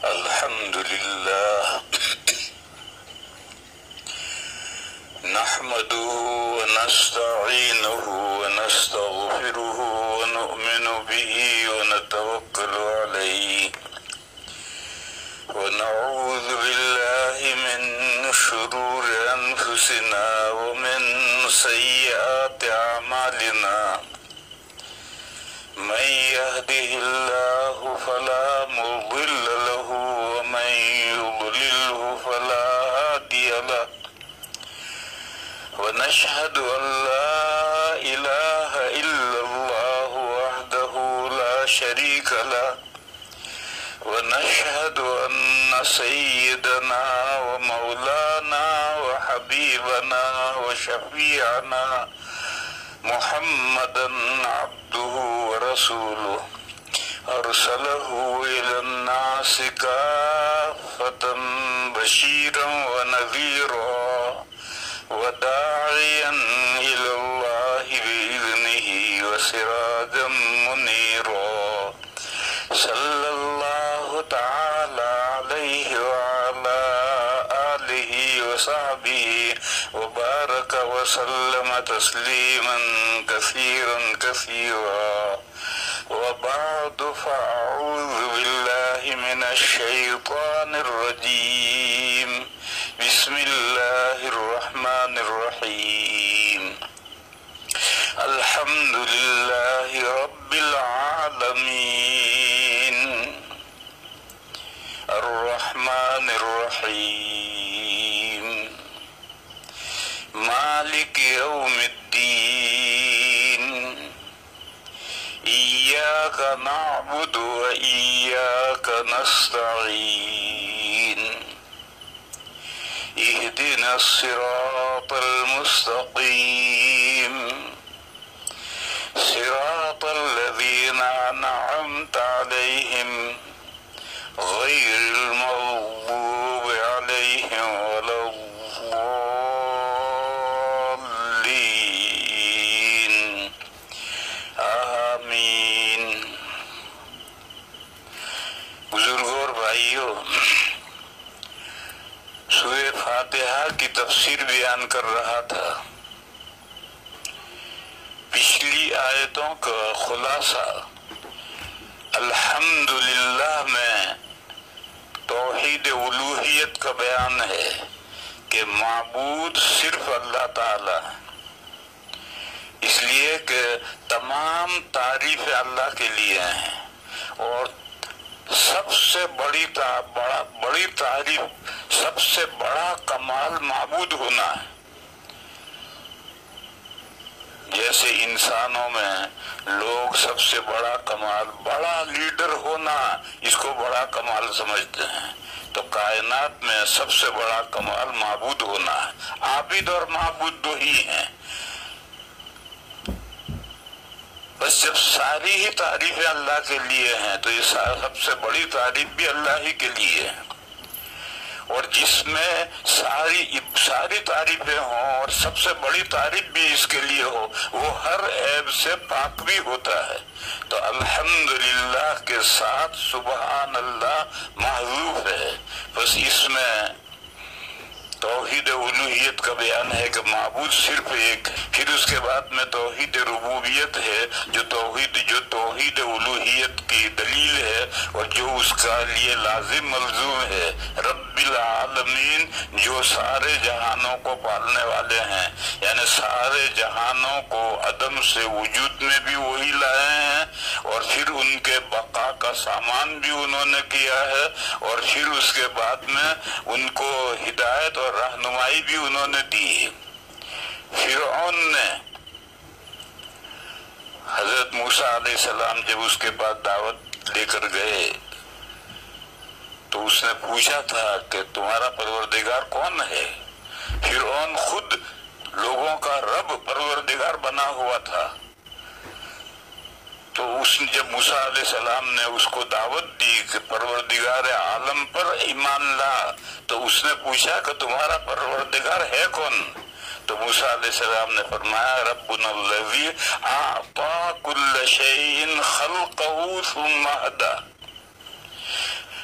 الحمد لله نحمده ونستعينه ونستغفره ونؤمن به ونتوكل عليه ونعوذ بالله من شرور أنفسنا ومن سيئات أعمالنا من يهده الله فلا مضل له ومن يضلله فلا هادي له ونشهد أن لا إله إلا الله وحده لا شريك له ونشهد أن سيدنا ومولانا وحبيبنا وشفيعنا محمدا عبده ورسوله أرسله إلى الناس كافة بشيرا ونذيرا وداعيا إلى الله بإذنه وسراجا منيرا صلى الله تعالى عليه وعلى آله وصحبه وبارك وسلم تسليما كثيرا كثيرا وبعد فأعوذ بالله من الشيطان الرجيم بسم الله الرحمن الرحيم الحمد لله رب العالمين الرحمن الرحيم مالك يوم الدين إياك نعبد وإياك نستعين اهدنا الصراط المستقيم صراط الذين أنعمت عليهم غير المغضوب عليهم ولا الضالين آمین۔ بزرگوں اور بھائیوں، سورہ فاتحہ کی تفسیر بیان کر رہا تھا۔ پچھلی آیتوں کا خلاصہ الحمدللہ میں توحید الوہیت کا بیان ہے کہ معبود صرف اللہ تعالی ہے، اس لیے کہ تمام تعریف اللہ کے لیے ہیں، اور سب سے بڑی تعریف، سب سے بڑا کمال معبود ہونا ہے۔ جیسے انسانوں میں لوگ سب سے بڑا کمال، بڑا لیڈر ہونا، اس کو بڑا کمال سمجھتے ہیں، تو کائنات میں سب سے بڑا کمال معبود ہونا ہے۔ عابد اور معبود دو ہی ہیں، بس جب ساری ہی تعریفیں اللہ کے لیے ہیں تو یہ سب سے بڑی تعریف بھی اللہ ہی کے لیے ہے، اور جس میں ساری تعریفیں ہوں اور سب سے بڑی تعریف بھی اس کے لیے ہو، وہ ہر عیب سے پاک بھی ہوتا ہے۔ تو الحمدللہ کے ساتھ سبحان اللہ محذوف ہے، بس اس میں توحید الوہیت کا بیان ہے کہ معبود صرف ایک، پھر اس کے بعد میں توحید ربوبیت ہے جو توحید الوہیت کی دلیل ہے اور جو اس کا لیے لازم ملزوم ہے۔ رب العالمین جو سارے جہانوں کو پالنے والے ہیں، یعنی سارے جہانوں کو عدم سے وجود میں بھی وہی لائے ہیں، اور پھر ان کے بقا کا سامان بھی انہوں نے کیا ہے، اور پھر اس کے بعد میں ان کو ہدایت اور رہنمائی بھی انہوں نے دی ہے۔ فرعون نے حضرت موسیٰ علیہ السلام جب اس کے بعد دعوت لے کر گئے تو اس نے پوچھا تھا کہ تمہارا پروردگار کون ہے؟ فرعون خود لوگوں کا رب پروردگار بنا ہوا تھا، تو جب موسیٰ علیہ السلام نے اس کو دعوت دی کہ پروردگار عالم پر ایمان لا، تو اس نے پوچھا کہ تمہارا پروردگار ہے کون؟ تو موسیٰ علیہ السلام نے فرمایا ربنا الذی اعطا کل شیء خلقہ ثم ہدی،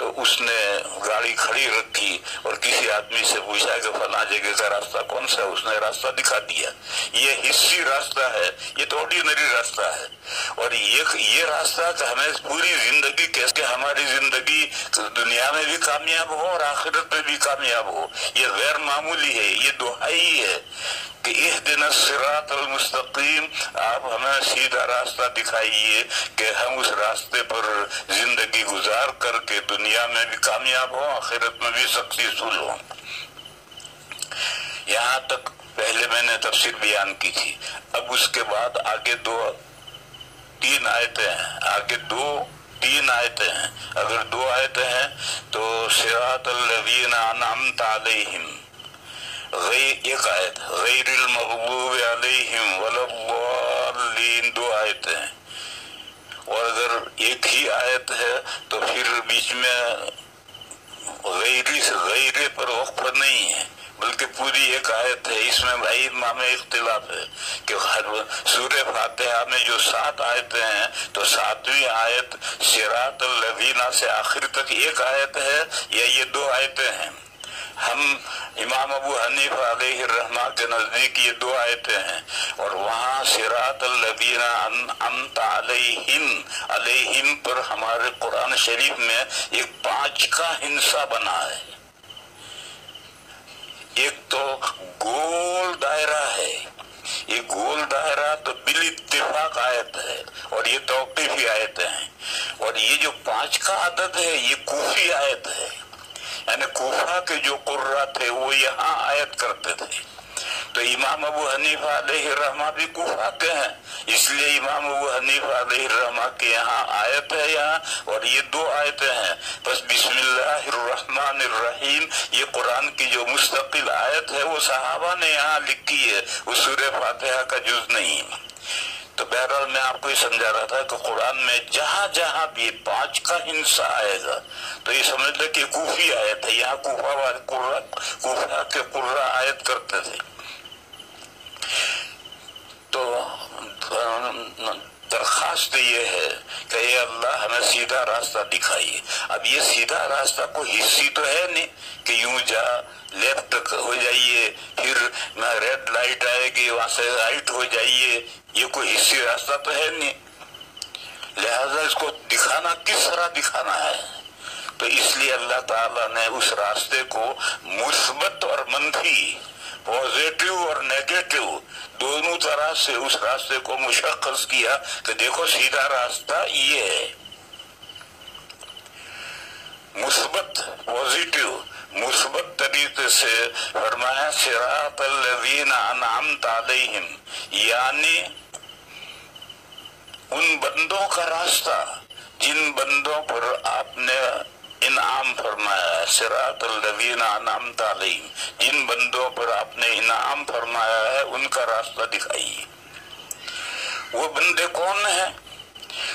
تو اس نے گاڑی کھڑی رکھی اور کسی آدمی سے پوچھا کہ فلاں جگہ کا راستہ کون سا ہے، اس نے راستہ دکھا دیا۔ یہ حصی راستہ ہے، یہ تو آرڈینری راستہ ہے، اور یہ راستہ کہ ہمیں پوری زندگی کیسے ہماری زندگی دنیا میں بھی کامیاب ہو اور آخرت میں بھی کامیاب ہو، یہ غیر معمولی ہے، یہ دعائی ہے کہ اہدنا الصراط المستقیم، آپ ہمیں سیدھا راستہ دکھائیے کہ ہم اس راستے پر زندگی گزار کر کے دنیا میں بھی کامیاب ہوں، آخرت میں بھی سکسیسفل ہوں۔ یہاں تک پہلے میں نے تفسیر بیان کی تھی۔ اب اس کے بعد آگے تین آیتیں ہیں، آگے تین آیتیں ہیں۔ اگر 2 آیتیں ہیں تو صراط الذین انعمت علیہم، ایک آیت غیر المغضوب علیہم ولا الضالین، 2 آیتیں ہیں۔ اور اگر ایک ہی آیت ہے تو پھر بیچ میں غیر پر وقف نہیں ہے بلکہ پوری ایک آیت ہے۔ اس میں بھائی میں اختلاف ہے کہ سورہ فاتحہ میں جو 7 آیتیں ہیں تو 7ویں آیت صراط الذین سے آخر تک ایک آیت ہے یا یہ 2 آیتیں ہیں؟ ہم امام ابو حنیفہ علیہ الرحمہ کے نزدیک یہ 2 آیتیں ہیں، اور وہاں صراط الذین انعمت علیہم پر ہمارے قرآن شریف میں ایک 5 کا ہندسہ بنا ہے۔ ایک تو گول دائرہ ہے، یہ گول دائرہ تو بالاتفاق آیت ہے اور یہ توقیفی آیتیں ہیں، اور یہ جو 5 کا عدد ہے یہ کوفی آیت ہے، یعنی کوفہ کے جو قرہ تھے وہ یہاں آیت کرتے تھے۔ تو امام ابو حنیفہ علیہ الرحمہ بھی کوفہ کے ہیں، اس لیے امام ابو حنیفہ علیہ الرحمہ کے یہاں آیت ہے یہاں، اور یہ 2 آیتیں ہیں۔ بس بسم اللہ الرحمن الرحیم یہ قرآن کی جو مستقل آیت ہے وہ صحابہ نے یہاں لکھی ہے، وہ سورہ فاتحہ کا جز نہیں۔ تو بہرحال میں آپ کو یہ سمجھا رہا تھا کہ قرآن میں جہاں جہاں بھی 5 کا ہندسہ آئے گا تو یہ سمجھ لے کہ کوفی آیت ہے، یہاں کوفہ کے قرہ آیت کرتے تھے۔ تو درخواست یہ ہے کہ اے اللہ ہمیں سیدھا راستہ دکھائیے۔ اب یہ سیدھا راستہ کوئی حصی تو ہے نہیں کہ یوں جا لیفٹ ہو جائیے پھر ریڈ لائٹ آئے گی وہاں سے رائٹ ہو جائیے، یہ کوئی حصی راستہ تو ہے نہیں، لہذا اس کو دکھانا کس طرح دکھانا ہے؟ تو اس لیے اللہ تعالیٰ نے اس راستے کو مثبت اور منفی، پوزیٹو اور نیگیٹو دونوں طرح سے اس راستے کو مشخص کیا کہ دیکھو سیدھا راستہ یہ ہے، مثبت پوزیٹو مثبت طریقے سے فرمایا صراط الذین انعمت علیہم، یعنی ان بندوں کا راستہ جن بندوں پر آپ نے انعام فرمایا ہے، صراط الذین انعمت علیہم، جن بندوں پر آپ نے انعام فرمایا ہے ان کا راستہ دکھائیے۔ وہ بندے کون ہیں؟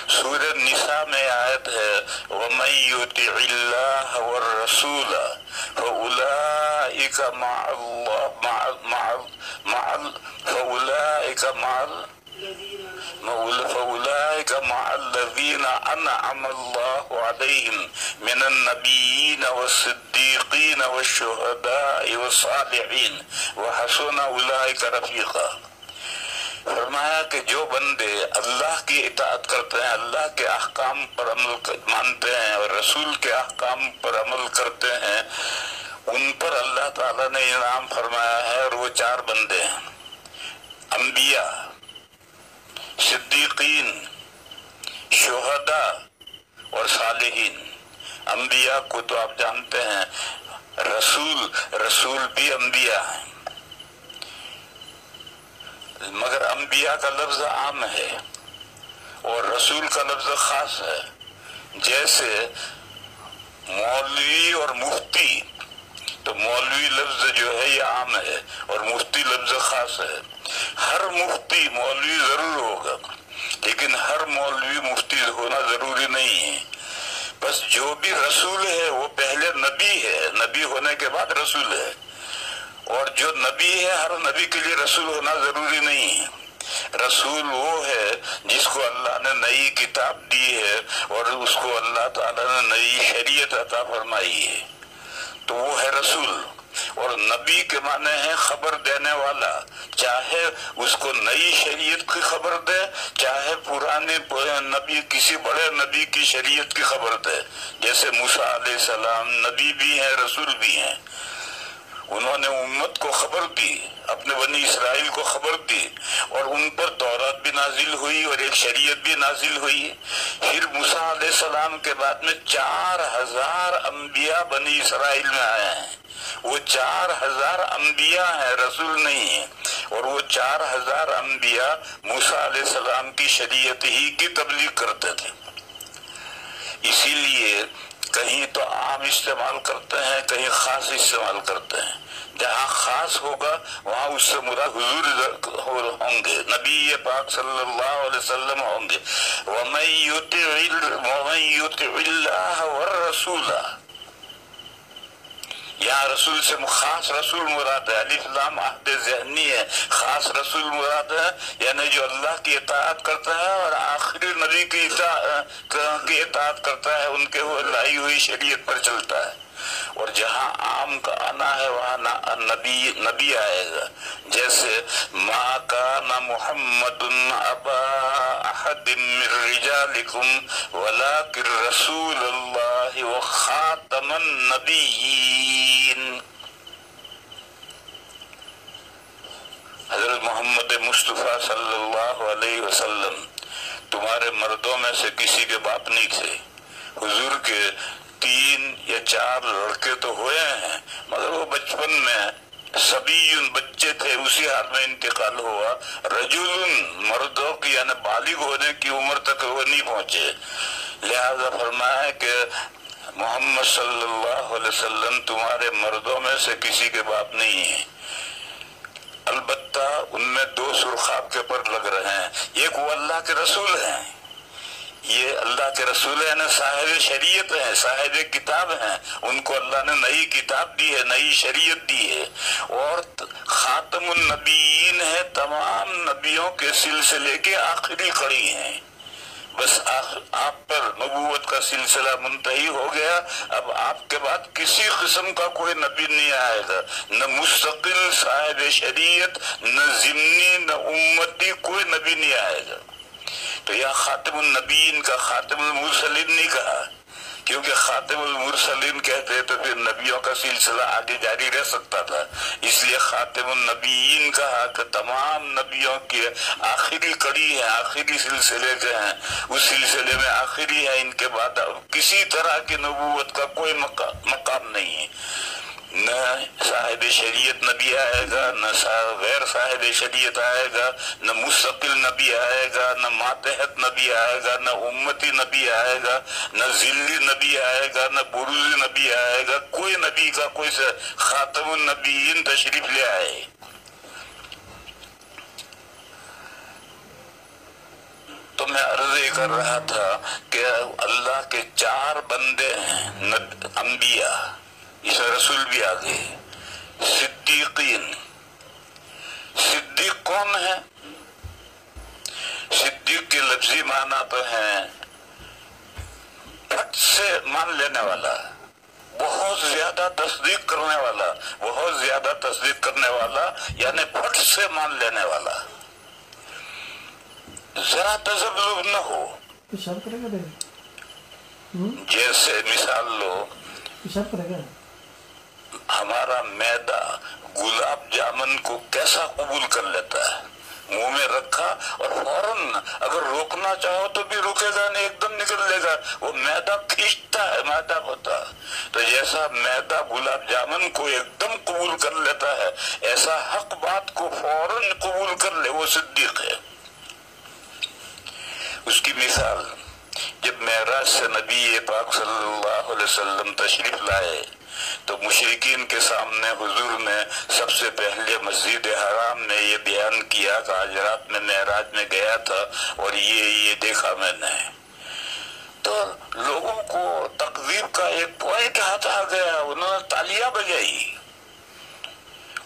سورہ نساء میں آیت ہے وَمَن يُطِعِ اللَّهَ وَالرَّسُولَ فَأُولَئِكَ مع الذين أنعم الله عليهم من النبيين والصديقين والشهداء والصالحين وحسن أولئك رفيقا۔ فرمایا کہ جو بندے اللہ کی اطاعت کرتے ہیں، اللہ کے احکام پر عمل مانتے ہیں اور رسول کے احکام پر عمل کرتے ہیں، ان پر اللہ تعالیٰ نے انعام فرمایا ہے، اور وہ 4 بندے ہیں: انبیاء، صدیقین، شہداء اور صالحین۔ انبیاء کو تو آپ جانتے ہیں، رسول بھی انبیاء ہیں، مگر انبیاء کا لفظ عام ہے اور رسول کا لفظ خاص ہے۔ جیسے مولوی اور مفتی، تو مولوی لفظ جو ہے یہ عام ہے اور مفتی لفظ خاص ہے۔ ہر مفتی مولوی ضرور ہوگا لیکن ہر مولوی مفتی ہونا ضروری نہیں ہے۔ بس جو بھی رسول ہے وہ پہلے نبی ہے، نبی ہونے کے بعد رسول ہے، اور جو نبی ہے ہر نبی کے لیے رسول ہونا ضروری نہیں ہے۔ رسول وہ ہے جس کو اللہ نے نئی کتاب دی ہے اور اس کو اللہ تعالیٰ نے نئی شریعت عطا فرمائی ہے، تو وہ ہے رسول۔ اور نبی کے معنی ہے خبر دینے والا، چاہے اس کو نئی شریعت کی خبر دے، چاہے پرانے نبی کسی بڑے نبی کی شریعت کی خبر دے۔ جیسے موسیٰ علیہ السلام نبی بھی ہیں، رسول بھی ہیں، انہوں نے امت کو خبر دی، اپنے بنی اسرائیل کو خبر دی، اور ان پر تورات بھی نازل ہوئی اور ایک شریعت بھی نازل ہوئی۔ پھر موسیٰ علیہ السلام کے بعد میں 4000 انبیاء بنی اسرائیل میں آئے ہیں، وہ 4000 انبیاء ہیں، رسول نہیں ہیں، اور وہ 4000 انبیاء موسیٰ علیہ السلام کی شریعت ہی کی تبلیغ کرتے تھے۔ اسی لیے کہیں تو عام استعمال کرتے ہیں، کہیں خاص استعمال کرتے ہیں۔ جہاں خاص ہوگا وہاں اس سے مراد حضور ہوں گے، نبی پاک صلی اللہ علیہ وسلم ہوں گے۔ وَمَن يُطِعِ اللَّهَ وَالرَّسُولَ، یہاں رسول سے خاص رسول مراد ہے، الف لام عہد ذہنی ہے، خاص رسول مراد ہے، یعنی جو اللہ کی اطاعت کرتا ہے اور آخری نبی کی اطاعت کرتا ہے، ان کے وہ لائی ہوئی شریعت پر چلتا ہے۔ اور جہاں عام کا آنا ہے وہاں نبی آئے گا، جیسے ما کان محمد ابا احد من رجالکم ولکن رسول اللہ وخاتم النبیین۔ حضرت محمد مصطفیٰ صلی اللہ علیہ وسلم تمہارے مردوں میں سے کسی کے باپ نہیں تھے۔ حضور کے 3 یا 4 لڑکے تو ہوئے ہیں، مگر وہ بچپن میں صبی بچے تھے، اسی حال میں انتقال ہوا۔ رجل مردوں کی یعنی بالغ ہونے کی عمر تک وہ نہیں پہنچے، لہذا فرمایا کہ محمد صلی اللہ علیہ وسلم تمہارے مردوں میں سے کسی کے باپ نہیں ہیں۔ البتہ ان میں 2 سرخ آپ کے پر لگ رہے ہیں، ایک وہ اللہ کے رسول ہیں، یہ اللہ کے رسول ہیں، صاحب شریعت ہیں، صاحب کتاب ہیں، ان کو اللہ نے نئی کتاب دی ہے، نئی شریعت دی ہے، اور خاتم النبیین ہے، تمام نبیوں کے سلسلے کے آخری کڑی ہیں۔ بس آپ پر نبوت کا سلسلہ منتہی ہو گیا، اب آپ کے بعد کسی قسم کا کوئی نبی نہیں آئے گا، نہ مستقل صاحب شریعت، نہ ضمنی، نہ امتی، کوئی نبی نہیں آئے گا۔ تو یہاں خاتم النبیین کا خاتم المرسلین نہیں کہا، کیونکہ خاتم المرسلین کہتے تو پھر نبیوں کا سلسلہ آگے جاری رہ سکتا تھا، اس لیے خاتم النبیین کہا کہ تمام نبیوں کی آخری کڑی ہے، آخری سلسلے کے ہیں، اس سلسلے میں آخری ہے، ان کے بعد کسی طرح کی نبوت کا کوئی مقام نہیں ہے۔ نہ صاحب شریعت نبی آئے گا، نہ غیر صاحب شریعت آئے گا، نہ مستقل نبی آئے گا، نہ ماتحت نبی آئے گا، نہ امتی نبی آئے گا، نہ ذلی نبی آئے گا، نہ بروزی نبی آئے گا، کوئی نبی کا کوئی خاتم النبیین تشریف لے آئے۔ تو میں عرض کر رہا تھا کہ اللہ کے 4 بندے ہیں انبیاء، اس میں رسول بھی آ گئے، صدیقین۔ صدیق کون ہے؟ صدیق کے لفظی معنی تو ہیں پھٹ سے مان لینے والا، بہت زیادہ تصدیق کرنے والا، بہت زیادہ تصدیق کرنے والا، یعنی پھٹ سے مان لینے والا، ذرا تذبذب نہ ہو۔ جیسے مثال لو، ہمارا معدہ گلاب جامن کو کیسا قبول کر لیتا ہے، منہ میں رکھا اور فوراً اگر روکنا چاہو تو بھی رکے گا نہیں، ایک دم نکل لے گا، وہ معدہ کھینچتا ہے، معدہ ہوتا۔ تو جیسا معدہ گلاب جامن کو ایک دم قبول کر لیتا ہے، ایسا حق بات کو فوراً قبول کر لے، وہ صدیق ہے۔ اس کی مثال جب معراج سے نبی پاک صلی اللہ علیہ وسلم تشریف لائے تو مشرکین کے سامنے حضور نے سب سے پہلے مسجد حرام میں یہ بیان کیا کہ آج رات میں معراج میں گیا تھا اور یہ دیکھا میں نے۔ تو لوگوں کو تقریب کا ایک پوائنٹ ہاتھ آ گیا، انہوں نے تالیاں بجائی،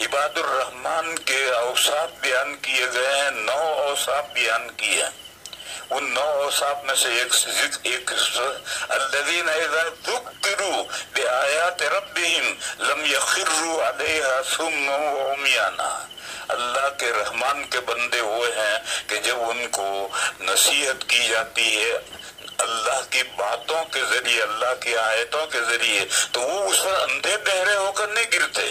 عباد الرحمن کے اوصاف بیان کیے گئے ہیں، 9 اوصاف بیان کیے ہیں۔ ان 9 اوصاف میں سے ایک الذین اذا ذکروا بآیات ربہم لم یخروا علیہا صما وعمیانا۔ اللہ کے رحمان کے بندے وہ ہیں کہ جب ان کو نصیحت کی جاتی ہے اللہ کی باتوں کے ذریعے، اللہ کی آیتوں کے ذریعے، تو وہ اس پر اندھے بہرے ہو کر نہیں گرتے،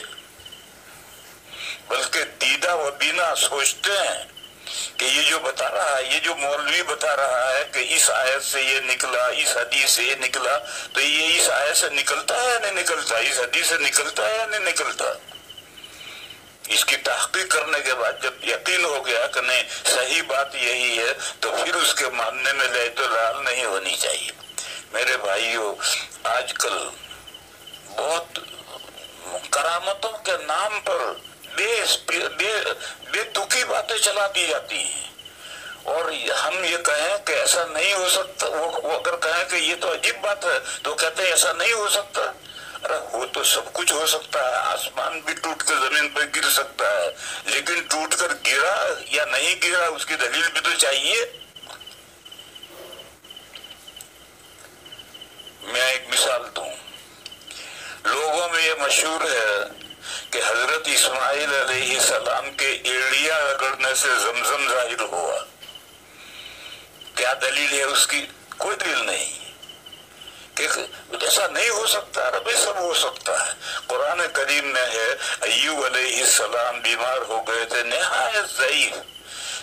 بلکہ دیدہ و بینا سوچتے ہیں کہ یہ جو بتا رہا ہے، یہ جو مولوی بتا رہا ہے کہ اس آیت سے یہ نکلا، اس حدیث سے یہ نکلا، تو یہ اس آیت سے نکلتا ہے یا نہیں نکلتا، اس حدیث سے نکلتا ہے یا نہیں نکلتا۔ اس کی تحقیق کرنے کے بعد جب یقین ہو گیا کہ نہیں صحیح بات یہی ہے، تو پھر اس کے ماننے میں اعتدال نہیں ہونی چاہیے۔ میرے بھائیوں، آج کل بہت کرامتوں کے نام پر بے تکی باتیں چلا دی جاتی ہیں، اور ہم یہ کہیں کہ ایسا نہیں ہو سکتا، وہ اگر کہیں کہ یہ تو عجیب بات ہے تو کہتے ہیں ایسا نہیں ہو سکتا۔ ارے وہ تو سب کچھ ہو سکتا ہے، آسمان بھی ٹوٹ کے زمین پر گر سکتا ہے، لیکن ٹوٹ کر گرا یا نہیں گرا اس کی دلیل بھی تو چاہیے۔ میں ایک مثال دوں، لوگوں میں یہ مشہور ہے کہ حضرت اسماعیل علیہ السلام کے ایڑیاں رگڑنے سے زمزم ظاہر ہوا۔ کیا دلیل ہے اس کی؟ کوئی دلیل نہیں کہ ایسا نہیں ہو سکتا، ربی سب ہو سکتا ہے۔ قرآن کریم میں ہے ایوب علیہ السلام بیمار ہو گئے تھے نہایت ضعیف،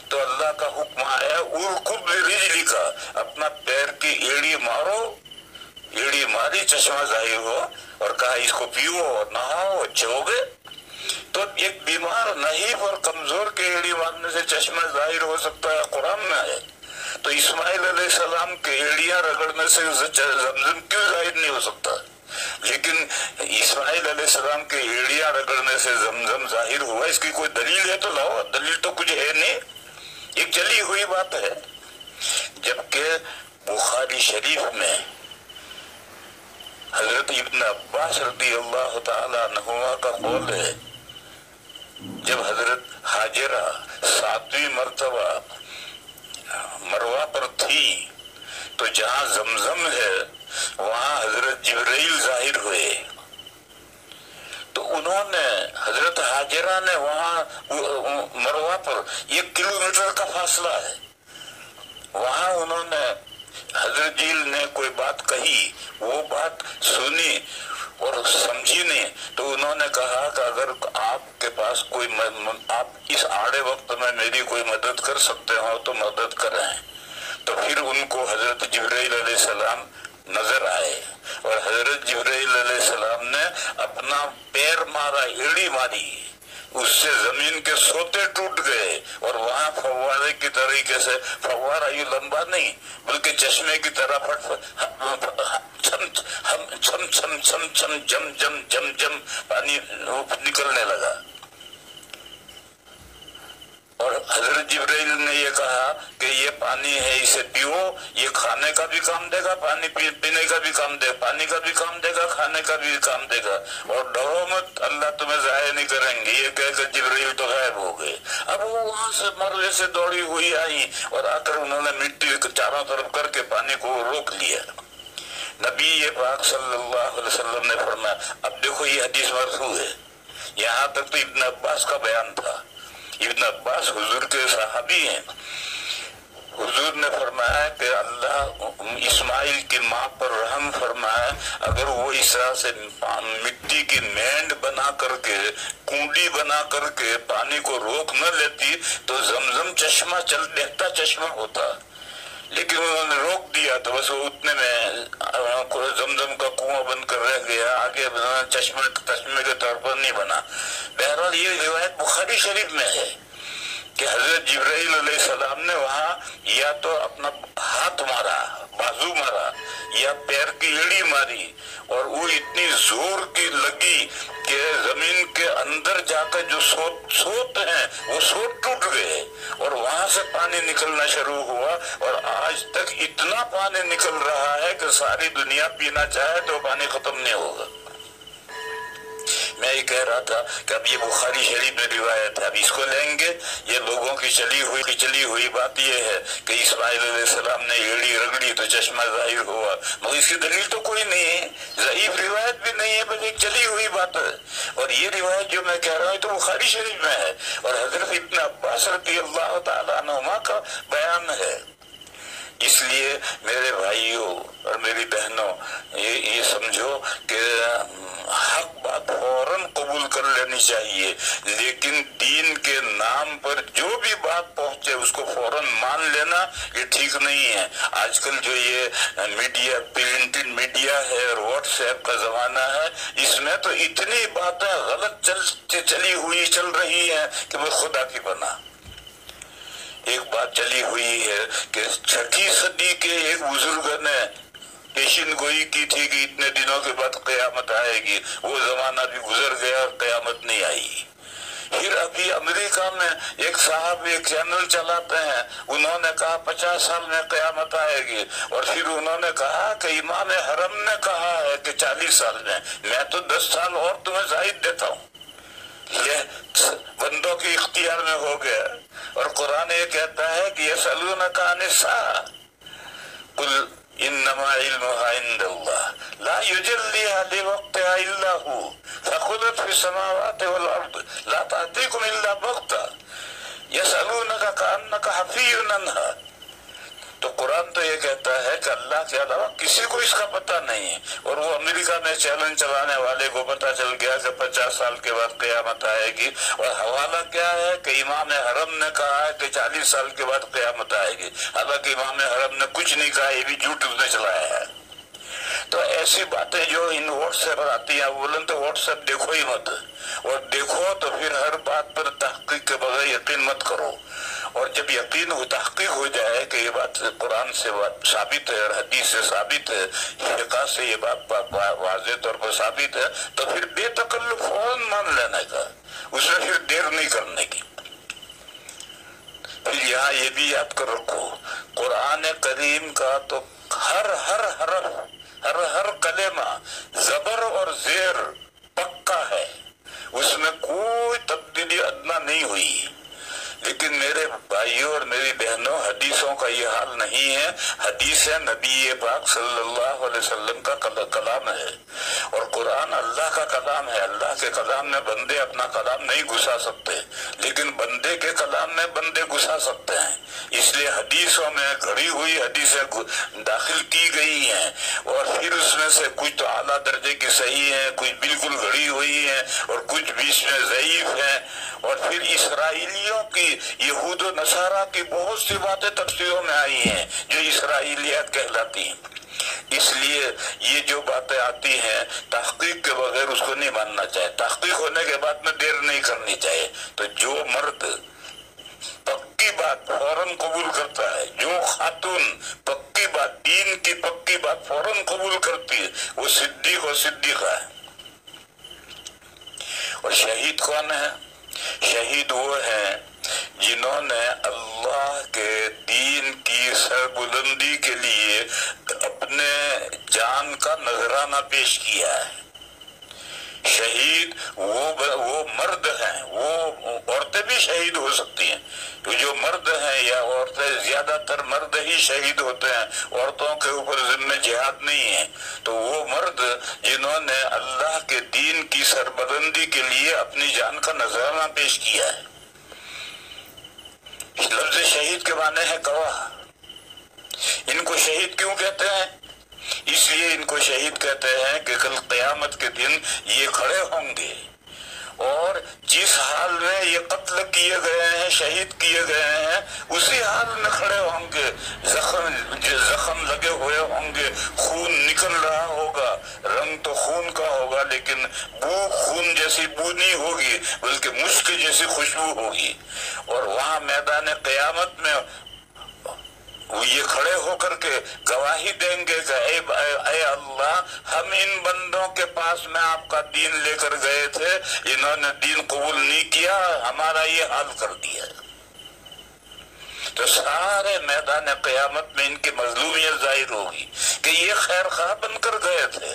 تو اللہ کا حکم آیا ارکض برجلک، اپنا پیر کی ایڑی مارو، ایڑی ماری چشمہ ظاہر ہوا، اور کہا اس کو پیو اور نہاؤ، اچھے ہو گئے۔ تو ایک بیمار نحیف اور کمزور کے ایڑی مارنے سے چشمہ ظاہر ہو سکتا ہے، قرآن میں ہے۔ تو اسماعیل علیہ السلام کے ایڑیاں رگڑنے سے زمزم کیوں ظاہر نہیں ہو سکتا؟ لیکن اسماعیل علیہ السلام کے ایڑیاں رگڑنے سے زمزم ظاہر ہوا، اس کی کوئی دلیل ہے تو لاؤ، دلیل تو کچھ ہے نہیں، ایک چلی ہوئی بات ہے۔ جبکہ بخاری شریف میں حضرت ابن عباس رضی اللہ تعالی عنہما کا قول ہے، جب حضرت حاجرہ 7ویں مرتبہ مروہ پر تھی تو جہاں زمزم ہے وہاں حضرت جبرائیل ظاہر ہوئے، تو انہوں نے حضرت حاجرہ نے وہاں مروہ پر 1 کلومیٹر کا فاصلہ ہے، وہاں انہوں نے حضرت جیل نے کوئی بات کہی، وہ بات سنی اور سمجھی نہیں، تو انہوں نے کہا کہ اگر آپ کے پاس کوئی آپ اس آڑے وقت میں میری کوئی مدد کر سکتے ہو تو مدد کریں۔ تو پھر ان کو حضرت جبرائیل علیہ السلام نظر آئے، اور حضرت جبرائیل علیہ السلام نے اپنا پیر مارا، ایڑی ماری، اس سے زمین کے سوتے ٹوٹ گئے، اور وہاں فوارے کی طریقے سے، فوارہ یہ لمبا نہیں بلکہ چشمے کی طرح چھم چھم چھم چھم چھم جم جم جم جم پانی نکلنے لگا۔ اور حضرت جبرائیل نے یہ کہا کہ یہ پانی ہے، اسے پیو، یہ کھانے کا بھی کام دے گا، پانی پینے کا بھی کام دے گا، پانی کا بھی کام دے گا، کھانے کا بھی کام دے گا، اور ڈرو مت، اللہ تمہیں ضائع نہیں کریں گے۔ یہ کہہ کر جبرائیل تو غائب ہو گئے۔ اب وہ وہاں سے مروے سے دوڑی ہوئی آئی، اور آ کر انہوں نے مٹی چاروں طرف کر کے پانی کو روک لیا۔ نبی پاک صلی اللہ علیہ وسلم نے فرمایا، اب دیکھو یہ حدیث مرفوع ہے، یہاں تک تو ابن عباس کا بیان تھا، ابن عباس حضور کے صحابی ہیں، حضور نے فرمایا کہ اللہ اسماعیل کی ماں پر رحم فرمائے، اگر وہ اس طرح سے مٹی کی مینڈ بنا کر کے، کنڈی بنا کر کے پانی کو روک نہ لیتی تو زمزم چشمہ بہتا چشمہ ہوتا، لیکن انہوں نے روک دیا تو بس وہ اتنے میں زمزم کا کنواں بن کر رہ گیا، آگے چشمے کے طور پر نہیں بنا۔ بہرحال یہ روایت بخاری شریف میں ہے کہ حضرت جبرائیل علیہ السلام نے وہاں یا تو اپنا ہاتھ مارا، بازو مارا، یا پیر کی ایڑی ماری، اور وہ اتنی زور کی لگی کہ زمین کے اندر جا کر جو سوت ہیں وہ سوت ٹوٹ گئے، اور وہاں سے پانی نکلنا شروع ہوا، اور آج تک اتنا پانی نکل رہا ہے کہ ساری دنیا پینا چاہے تو پانی ختم نہیں ہوگا۔ میں یہ کہہ رہا تھا کہ اب یہ بخاری شریف میں روایت ہے، اب اس کو لیں گے۔ یہ لوگوں کی چلی ہوئی بات یہ ہے کہ اسماعیل علیہ السلام نے ایڑی رگڑی تو چشمہ ظاہر ہوا، مگر اس کی دلیل تو کوئی نہیں ہے، ضعیف روایت بھی نہیں ہے، بس ایک چلی ہوئی بات ہے۔ اور یہ روایت جو میں کہہ رہا ہوں تو بخاری شریف میں ہے، اور حضرت ابن عباس رضی اللہ تعالیٰ عنہما کا بیان ہے۔ اس لیے میرے بھائیوں اور میری بہنوں، یہ سمجھو کہ حق بات فوراً قبول کر لینی چاہیے، لیکن دین کے نام پر جو بھی بات پہنچے اس کو فوراً مان لینا یہ ٹھیک نہیں ہے۔ آج کل جو یہ میڈیا، پرنٹڈ میڈیا ہے اور واٹس ایپ کا زمانہ ہے، اس میں تو اتنی باتیں غلط چل رہی ہیں کہ میں خدا کی پناہ۔ ایک بات چلی ہوئی ہے کہ 6 صدی کے ایک بزرگ نے پیشن گوئی کی تھی کہ اتنے دنوں کے بعد قیامت آئے گی، وہ زمانہ بھی گزر گیا اور قیامت نہیں آئی۔ پھر ابھی امریکہ میں ایک صاحب ایک چینل چلاتے ہیں، انہوں نے کہا 50 سال میں قیامت آئے گی، اور پھر انہوں نے کہا کہ امام حرم نے کہا ہے کہ 40 سال میں تو 10 سال اور تمہیں زائد دیتا ہوں۔ یہ بندوں کے اختیار میں ہو گیا، اور قرآن یہ کہتا ہے کہ یسألونک عن الساعة قل انما علمها عند الله لا يجليها لوقتها الا هو ثقلت في السماوات والارض لا تأتيكم الا بغتة يسألونك كأنك حفي عنها۔ تو قرآن تو یہ کہتا ہے کہ اللہ کے علاوہ کسی کو اس کا پتہ نہیں ہے، اور وہ امریکہ میں چیلنج چلانے والے کو پتہ چل گیا کہ 50 سال کے بعد قیامت آئے گی، اور حوالہ کیا ہے کہ امام حرم نے کہا ہے کہ 40 سال کے بعد قیامت آئے گی، حالانکہ امام حرم نے کچھ نہیں کہا، یہ بھی جھوٹ اس نے چلایا ہے۔ تو ایسی باتیں جو ان واٹس ایپ پر آتی ہیں، بولیں تو واٹس ایپ دیکھو ہی مت، اور دیکھو تو پھر ہر بات پر تحقیق کے بغیر یقین مت کرو، اور جب یقین ہو، تحقیق ہو جائے کہ یہ بات قرآن سے ثابت ہے اور حدیث سے ثابت ہے، فقہ سے یہ بات واضح طور پر ثابت ہے، تو پھر بے تکلف فوراً مان لینے کا، اس میں پھر دیر نہیں کرنے کی۔ پھر یہاں یہ بھی یاد کر رکھو، قرآن کریم کا تو ہر حرف، ہر کلمہ زبر اور زیر پکا ہے، اس میں کوئی تبدیلی ادنا نہیں ہوئی۔ لیکن میرے بھائیوں اور میری بہنوں، حدیثوں کا یہ حال نہیں ہے۔ حدیث نبی پاک صلی اللہ علیہ وسلم کا کلام ہے، اور قرآن اللہ کا کلام ہے۔ اللہ کے کلام میں بندے اپنا کلام نہیں گھسا سکتے، لیکن بندے کے کلام میں بندے گھسا سکتے ہیں۔ اس لیے حدیثوں میں گھڑی ہوئی حدیثیں داخل کی گئی ہیں، اور پھر اس میں سے کچھ تو اعلیٰ درجے کی صحیح ہیں، کچھ بالکل گھڑی ہوئی ہیں، اور کچھ بیچ میں ضعیف ہیں۔ اور پھر اسرائیلیوں کی، یہود و نصارہ کی بہت سی باتیں تفسیروں میں آئی ہیں جو اسرائیلیات کہلاتی ہیں۔ اس لیے یہ جو باتیں آتی ہیں تحقیق کے بغیر اس کو نہیں ماننا چاہیے، تحقیق ہونے کے بعد میں دیر نہیں کرنی چاہیے۔ تو جو مرد پکی بات فوراً قبول کرتا ہے، جو خاتون پکی بات، دین کی پکی بات فوراً قبول کرتی ہے، وہ صدیق و صدیقہ ہے۔ اور شہید کون ہے؟ شہید وہ ہیں جنہوں نے اللہ کے دین کی سربلندی کے لیے اپنے جان کا نذرانہ پیش کیا ہے۔ شہید وہ مرد ہیں، وہ عورتیں بھی شہید ہو سکتی ہیں، تو جو مرد ہیں یا عورتیں، زیادہ تر مرد ہی شہید ہوتے ہیں، عورتوں کے اوپر ذمہ جہاد نہیں ہے۔ تو وہ مرد جنہوں نے اللہ کے دین کی سربلندی کے لیے اپنی جان کا نذرانہ پیش کیا ہے۔ لفظ شہید کے معنی ہے گواہ۔ ان کو شہید کیوں کہتے ہیں؟ اس لیے ان کو شہید کہتے ہیں کہ کل قیامت کے دن یہ کھڑے ہوں گے، اور جس حال میں یہ قتل کیے گئے ہیں، شہید کیے گئے ہیں، اسی حال میں کھڑے ہوں گے، زخم لگے ہوئے ہوں گے، خون نکل رہا ہوگا، رنگ تو خون کا ہوگا لیکن بو خون جیسی بو نہیں ہوگی، بلکہ مشک جیسی خوشبو ہوگی۔ اور وہاں میدان قیامت میں وہ یہ کھڑے ہو کر کے گواہی دیں گے کہ اے اللہ، ہم ان بندوں کے پاس میں آپ کا دین لے کر گئے تھے، انہوں نے دین قبول نہیں کیا، ہمارا یہ حال کر دیا۔ تو سارے میدان قیامت میں ان کی مظلومیت ظاہر ہوگی کہ یہ خیر خواہ بن کر گئے تھے،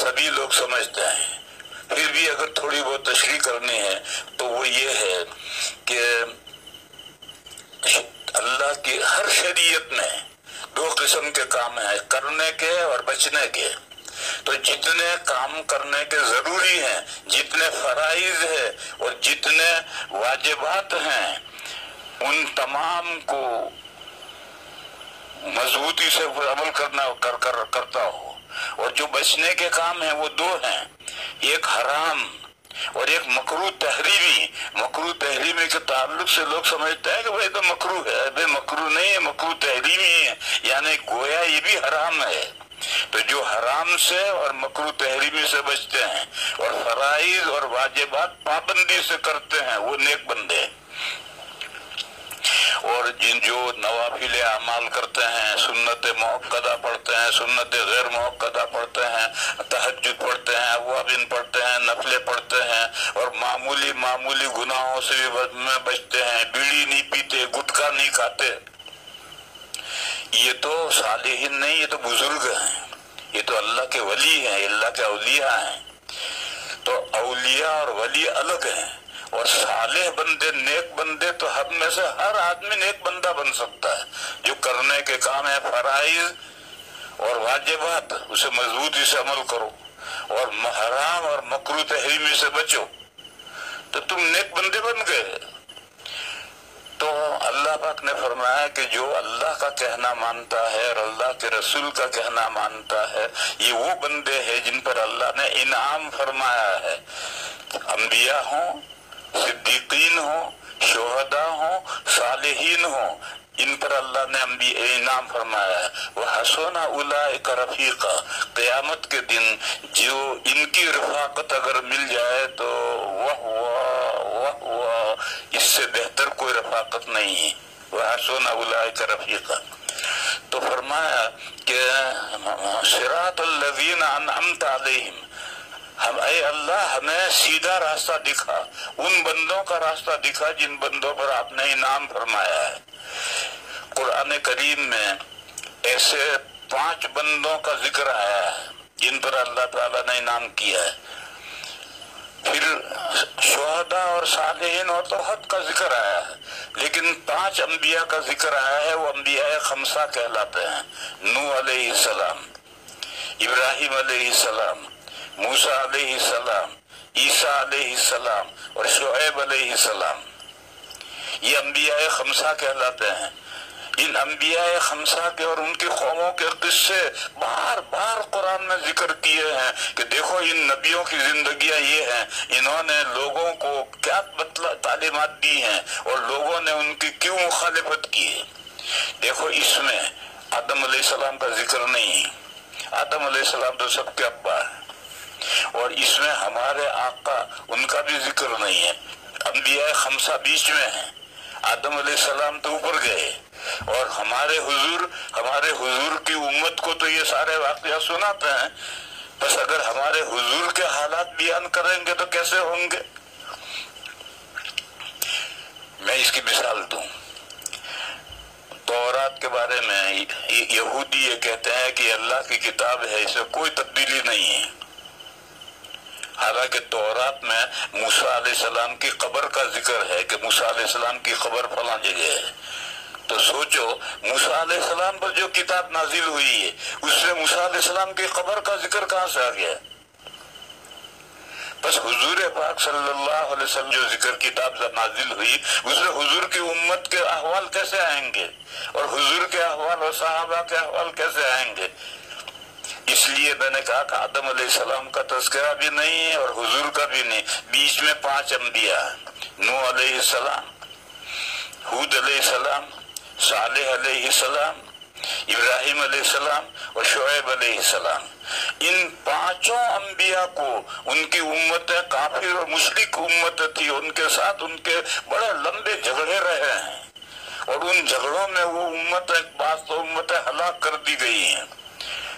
سبھی لوگ سمجھتے ہیں، پھر بھی اگر تھوڑی بہت تشریح کرنی ہے تو وہ یہ ہے کہ اللہ کی ہر شریعت میں دو قسم کے کام ہیں، کرنے کے اور بچنے کے۔ تو جتنے کام کرنے کے ضروری ہیں، جتنے فرائض ہیں اور جتنے واجبات ہیں، ان تمام کو مضبوطی سے عمل کرتا ہو۔ اور جو بچنے کے کام ہیں وہ دو ہیں، ایک حرام اور ایک مکروہ تحریمی۔ مکروہ تحریمی کے تعلق سے لوگ سمجھتے ہیں کہ بھئی تو مکروہ ہے، بھئی مکروہ نہیں ہے، مکروہ تحریمی ہے، یعنی گویا یہ بھی حرام ہے۔ تو جو حرام سے اور مکروہ تحریمی سے بچتے ہیں اور فرائض اور واجبات پابندی سے کرتے ہیں، وہ نیک بندے۔ اور جو نوافل اعمال کرتے ہیں، سنت مؤکدہ پڑھتے ہیں، سنت غیر مؤکدہ پڑھتے ہیں، تہجد پڑھتے ہیں، اوابین پڑھتے ہیں، نفلیں پڑھتے ہیں، اور معمولی گناہوں سے بھی بچتے ہیں، بیڑی نہیں پیتے، گٹکا نہیں کھاتے، یہ تو صالحین نہیں، یہ تو بزرگ ہیں، یہ تو اللہ کے ولی ہیں، اللہ کے اولیاء ہیں۔ تو اولیاء اور ولی الگ ہیں، اور صالح بندے، نیک بندے تو ہم میں سے ہر آدمی نیک بندہ بن سکتا ہے۔ جو کرنے کے کام ہے فرائض اور واجبات، اسے مضبوطی سے عمل کرو، اور حرام اور مکروہ تحریمی سے بچو، تو تم نیک بندے بن گئے۔ تو اللہ پاک نے فرمایا کہ جو اللہ کا کہنا مانتا ہے اور اللہ کے رسول کا کہنا مانتا ہے، یہ وہ بندے ہیں جن پر اللہ نے انعام فرمایا ہے، انبیاء ہوں، صدیقین ہوں، شہداء ہوں، صالحین ہوں، ان پر اللہ نے انعام فرمایا ہے۔ وَحَسُنَ أُولَئِكَ رَفِيقًا، قیامت کے دن جو ان کی رفاقت اگر مل جائے تو اس سے بہتر کوئی رفاقت نہیں ہے۔ وَحَسُنَ أُولَئِكَ رَفِيقًا، تو فرمایا کہ صراط الذین انعمت علیہم، اے اللہ ہمیں سیدھا راستہ دکھا، ان بندوں کا راستہ دکھا جن بندوں پر آپ نے انعام فرمایا ہے۔ قرآن کریم میں ایسے 5 بندوں کا ذکر آیا ہے جن پر اللہ تعالیٰ نے انعام کیا ہے۔ پھر شہداء اور صالحین اور توحد کا ذکر آیا ہے، لیکن 5 انبیاء کا ذکر آیا ہے، وہ انبیاء خمسہ کہلاتے ہیں۔ نوح علیہ السلام، ابراہیم علیہ السلام، موسیٰ علیہ السلام، عیسیٰ علیہ السلام اور شعیب علیہ السلام، یہ انبیاء خمسہ کہلاتے ہیں۔ ان انبیاء خمسہ کے اور ان کی قوموں کے قصے بار بار قرآن میں ذکر کیے ہیں کہ دیکھو ان نبیوں کی زندگیاں یہ ہیں، انہوں نے لوگوں کو کیا تعلیمات دی ہیں اور لوگوں نے ان کی کیوں مخالفت کی ہے۔ دیکھو اس میں آدم علیہ السلام کا ذکر نہیں، آدم علیہ السلام تو سب کے ابا ہے، اور اس میں ہمارے آقا ان کا بھی ذکر نہیں ہے۔ انبیاء خمسہ بیچ میں ہیں، آدم علیہ السلام تو اوپر گئے، اور ہمارے حضور کی امت کو تو یہ سارے واقعہ سناتے ہیں، بس اگر ہمارے حضور کے حالات بیان کریں گے تو کیسے ہوں گے؟ میں اس کی مثال دوں، تورات کے بارے میں یہودی یہ کہتے ہیں کہ اللہ کی کتاب ہے، اس میں کوئی تبدیلی نہیں ہے، حالانکہ تورات میں موسیٰ علیہ السلام کی قبر کا ذکر ہے کہ موسیٰ علیہ السلام کی قبر فلاں جگہ ہے۔ تو سوچو موسیٰ علیہ السلام پر جو کتاب نازل ہوئی ہے اس میں موسیٰ علیہ السلام کی قبر کا ذکر کہاں سے آ گیا؟ بس حضور پاک صلی اللہ علیہ وسلم جو ذکر کتاب نازل ہوئی اس میں حضور کی امت کے احوال کیسے آئیں گے اور حضور کے احوال اور صحابہ کے احوال کیسے آئیں گے؟ اس لیے میں نے کہا کہ آدم علیہ السلام کا تذکرہ بھی نہیں ہے اور حضور کا بھی نہیں، بیچ میں 5 انبیاء ہیں، نوح علیہ السلام، ہود علیہ السلام، صالح علیہ السلام، ابراہیم علیہ السلام اور شعیب علیہ السلام۔ ان 5 انبیاء کو ان کی امتیں کافر اور مشرک امت تھی، ان کے ساتھ ان کے بڑے لمبے جھگڑے رہے ہیں، اور ان جھگڑوں میں وہ امتیں بعض تو امتیں ہلاک کر دی گئی ہیں۔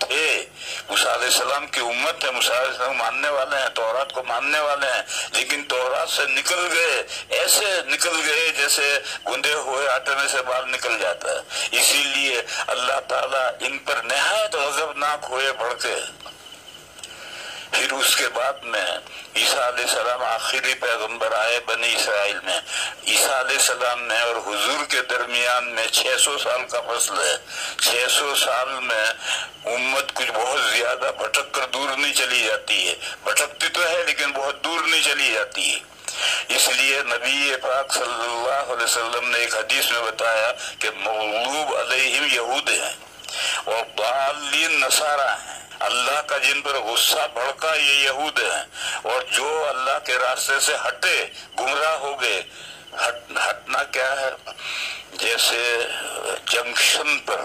تھے، موسیٰ علیہ السلام کی امت ہے، موسیٰ علیہ السلام ماننے والے ہیں، تورات کو ماننے والے ہیں، لیکن تورات سے نکل گئے، ایسے نکل گئے جیسے گندے ہوئے آٹے میں سے بال نکل جاتا ہے۔ اسی لیے اللہ تعالیٰ ان پر نہایت غضبناک ہوئے بڑھ کے۔ پھر اس کے بعد میں عیسیٰ علیہ السلام آخری پیغمبر آئے بنی اسرائیل میں۔ عیسیٰ علیہ السلام نے اور حضور کے درمیان میں 600 سال کا فصل ہے۔ 600 سال میں امت کچھ بہت زیادہ بھٹک کر دور نہیں چلی جاتی ہے، بھٹکتی تو ہے لیکن بہت دور نہیں چلی جاتی ہے۔ اس لیے نبی پاک صلی اللہ علیہ وسلم نے ایک حدیث میں بتایا کہ مغلوب علیہم یہود ہیں اور ضالین نصارہ ہیں۔ اللہ کا جن پر غصہ بھڑکا یہ یہود ہیں، اور جو اللہ کے راستے سے ہٹے گمراہ ہو گئے۔ ہٹنا کیا ہے؟ جیسے جنکشن پر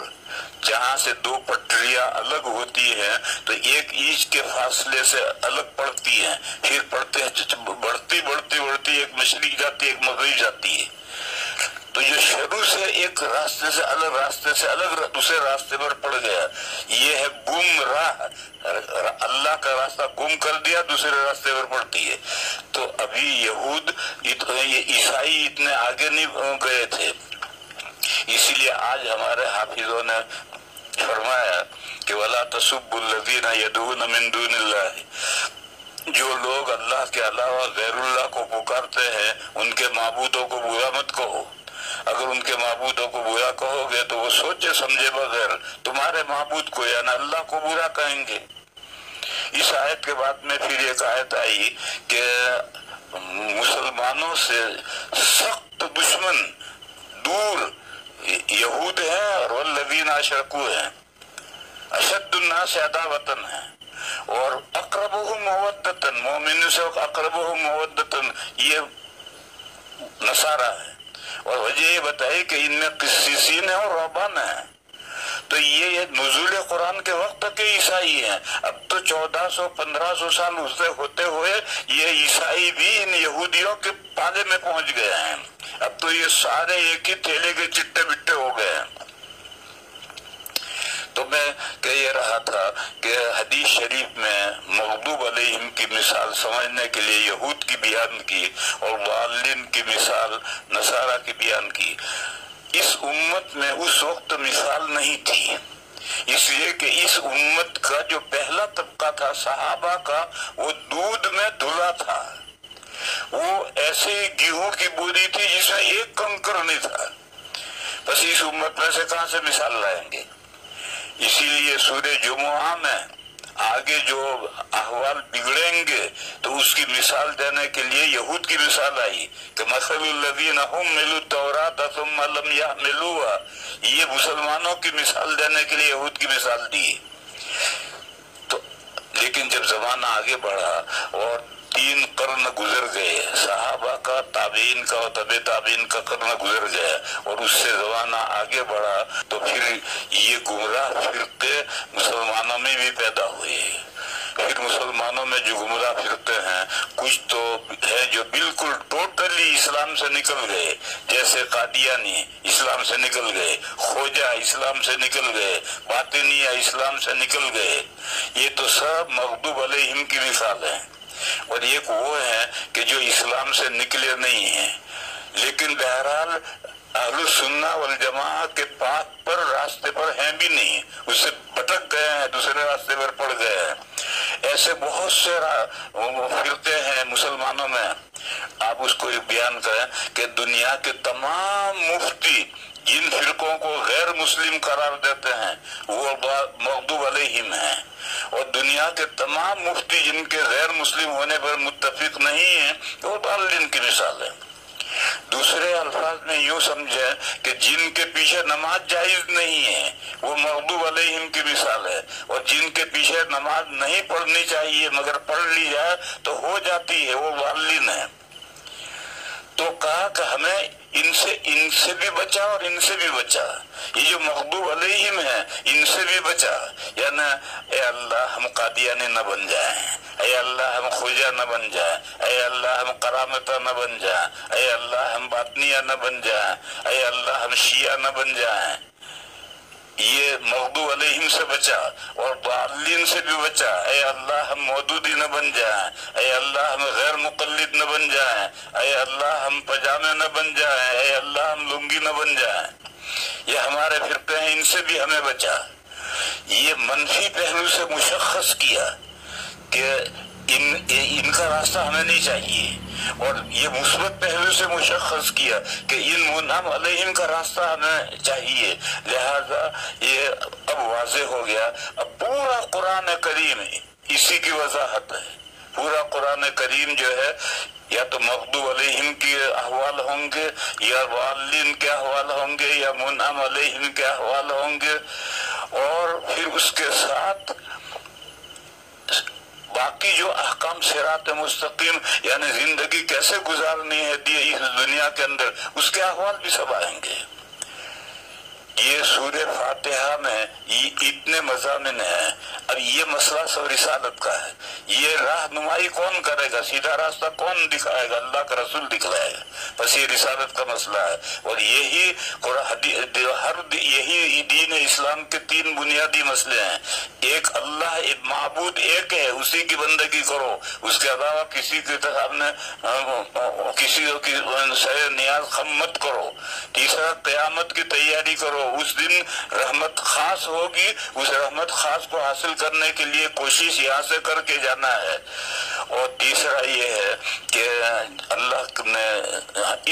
جہاں سے دو پٹریاں الگ ہوتی ہیں تو ایک اینچ کے فاصلے سے الگ پڑتی ہیں، پھر بڑھتی ایک مشرق جاتی ہے ایک مغرب جاتی ہے، تو جو شروع سے ایک راستے سے الگ دوسرے راستے پر پڑ گیا، یہ ہے گم راہ۔ اللہ کا راستہ گم کر دیا، دوسرے راستے پر پڑتی ہے۔ تو ابھی یہود یہ عیسائی اتنے آگے نہیں گئے تھے، اسی لیے آج ہمارے حافظوں نے فرمایا کہ وَلَا تَسُبُّوا الَّذِينَ يَدْعُونَ مِن دُونِ اللَّهِ، جو لوگ اللہ کے علاوہ غیر اللہ کو پکارتے ہیں ان کے معبودوں کو برا مت کہو۔ اگر ان کے معبودوں کو برا کہو گے تو وہ سوچے سمجھے بغیر تمہارے معبود کو یعنی اللہ کو برا کہیں گے۔ اس آیت کے بعد میں پھر ایک آیت آئی کہ مسلمانوں سے سخت دشمن دور یہود ہیں اور والذین اشرکوا ہیں، اشد الناس عداوتن ہیں، اور اقربہم مودتن، مومنوں سے اقربہم مودتن یہ نصارہ ہے۔ اور وجہ یہ بتائی کہ ان میں قسیسین ہیں اور رہبان ہیں، تو یہ نزول قرآن کے وقت تک عیسائی ہیں۔ اب تو 1400-1500 سال اسے ہوتے ہوئے یہ عیسائی بھی ان یہودیوں کے پالے میں پہنچ گئے ہیں، اب تو یہ سارے ایک ہی تھیلے کے چٹے بٹے ہو گئے ہیں۔ تو میں کہہ یہ رہا تھا کہ حدیث شریف میں مغضوب علیہم کی مثال سمجھنے کے لیے یہود کی بیان کی اور ضالین کی مثال نصارہ کی بیان کی۔ اس امت میں اس وقت مثال نہیں تھی، اس لیے کہ اس امت کا جو پہلا طبقہ تھا صحابہ کا وہ دودھ میں دھلا تھا، وہ ایسے گیہوں کی بوری تھی جس میں ایک کنکر نہیں تھا۔ بس اس امت میں سے کہاں سے مثال لائیں گے؟ اسی لیے سورہ جمعہ میں آگے جو احوال بگڑیں گے تو اس کی مثال دینے کے لیے یہود کی مثال آئی کہ مثل الذین حملوا التوراۃ ثم لم یحملوها، یہ مسلمانوں کی مثال دینے کے لیے یہود کی مثال دی۔ تو لیکن جب زمانہ آگے بڑھا اور 3 قرن گزر گئے، صحابہ کا، تابعین کا اور تبع تابعین کا قرن گزر گیا اور اس سے زمانہ آگے بڑھا تو پھر یہ گمراہ فرقے مسلمانوں میں بھی پیدا ہوئے۔ پھر مسلمانوں میں جو گمراہ فرقے ہیں کچھ تو ہے جو بالکل ٹوٹلی اسلام سے نکل گئے، جیسے قادیانی اسلام سے نکل گئے، خوجہ اسلام سے نکل گئے، باطنیہ اسلام سے نکل گئے، یہ تو سب مغضوب علیہم کی مثال ہیں۔ اور ایک وہ ہے کہ جو اسلام سے نکلے نہیں ہیں لیکن بہرحال اہل السنہ والجماعہ کے پاتھ پر راستے پر ہیں بھی نہیں، اس سے بھٹک گئے ہیں، دوسرے راستے پر پڑ گئے ہیں۔ ایسے بہت سے فرقے ہیں مسلمانوں میں۔ آپ اس کو بیان کریں کہ دنیا کے تمام مفتی جن فرقوں کو غیر مسلم قرار دیتے ہیں وہ مغضوب علیہم ہیں، اور دنیا کے تمام مفتی جن کے غیر مسلم ہونے پر متفق نہیں ہیں وہ ضالین کی مثال ہے۔ دوسرے الفاظ میں یوں سمجھیں کہ جن کے پیچھے نماز جائز نہیں ہے وہ مغضوب علیہم کی مثال ہے، اور جن کے پیچھے نماز نہیں پڑھنی چاہیے مگر پڑھ لی جائے تو ہو جاتی ہے وہ ضالین ہے۔ تو کہا کہ ہمیں ان سے بھی بچا اور ان سے بھی بچا، یہ جو مغضوب علیہم ہیں ان سے بھی بچا، یعنی اے اللہ ہم قادیانی نہ بن جائیں، اے اللہ ہم خوجہ نہ بن جائیں، اے اللہ ہم کرامتہ نہ بن جائیں، اے اللہ ہم باطنیہ نہ بن جائیں، اے اللہ ہم شیعہ نہ بن جائیں۔ مغضوب علیہم سے بچا اور ضالین سے بھی بچا۔ اے اللہ ہم مودودی نہ بن جائیں، اے اللہ ہم غیر مقلد نہ بن جائیں، اے اللہ ہم پجامے نہ بن جائیں، اے اللہ ہم لنگی نہ بن جائیں، یہ ہمارے فرقے ہیں، ان سے بھی ہمیں بچا۔ یہ منفی پہلو سے مشخص کیا کہ ان کا راستہ ہمیں نہیں چاہیے، اور یہ مثبت پہلو سے مشخص کیا کہ ان منعم علیہم کا راستہ ہمیں چاہیے۔ لہذا یہ اب واضح ہو گیا۔ اب پورا قرآن کریم اسی کی وضاحت ہے۔ پورا قرآن کریم جو ہے یا تو مغضوب علیہم کے احوال ہوں گے، یا ضالین کے احوال ہوں گے، یا منعم علیہم کے احوال ہوں گے، اور پھر اس کے ساتھ باقی جو احکام صراط مستقیم یعنی زندگی کیسے گزارنی ہے اس دنیا کے اندر، اس کے احوال بھی سب آئیں گے۔ یہ سورہ فاتحہ میں اتنے مضامین ہیں۔ اب یہ مسئلہ سب رسالت کا ہے۔ یہ راہنمائی کون کرے گا، سیدھا راستہ کون دکھائے گا؟ اللہ کا رسول دکھلائے گا۔ بس یہ رسالت کا مسئلہ ہے، اور یہی دین اسلام کے تین بنیادی مسئلے ہیں۔ ایک اللہ، ایک معبود ایک ہے، اسی کی بندگی کرو، اس کے علاوہ کسی کے سامنے کسی کی سر نیاز خم مت کرو۔ تیسرا، قیامت کی تیاری کرو، اس دن رحمت خاص ہوگی، اس رحمت خاص کو حاصل کرنے کے لیے کوشش یہاں سے کر کے جانا ہے۔ اور تیسرا یہ ہے کہ اللہ نے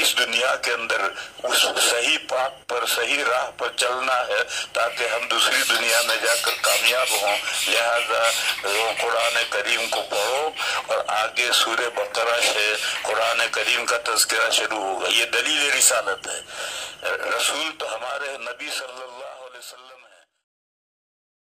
اس دنیا کے اندر اس صحیح پاک پر، صحیح راہ پر چلنا ہے تاکہ ہم دوسری دنیا میں جا کر کامیاب ہوں۔ لہذا قرآن کریم کو پڑھو، اور آگے سورہ بقرہ سے قرآن کریم کا تذکرہ شروع ہوگا۔ یہ دلیل رسالت ہے۔ رسول تو ہمارے نبی صلی اللہ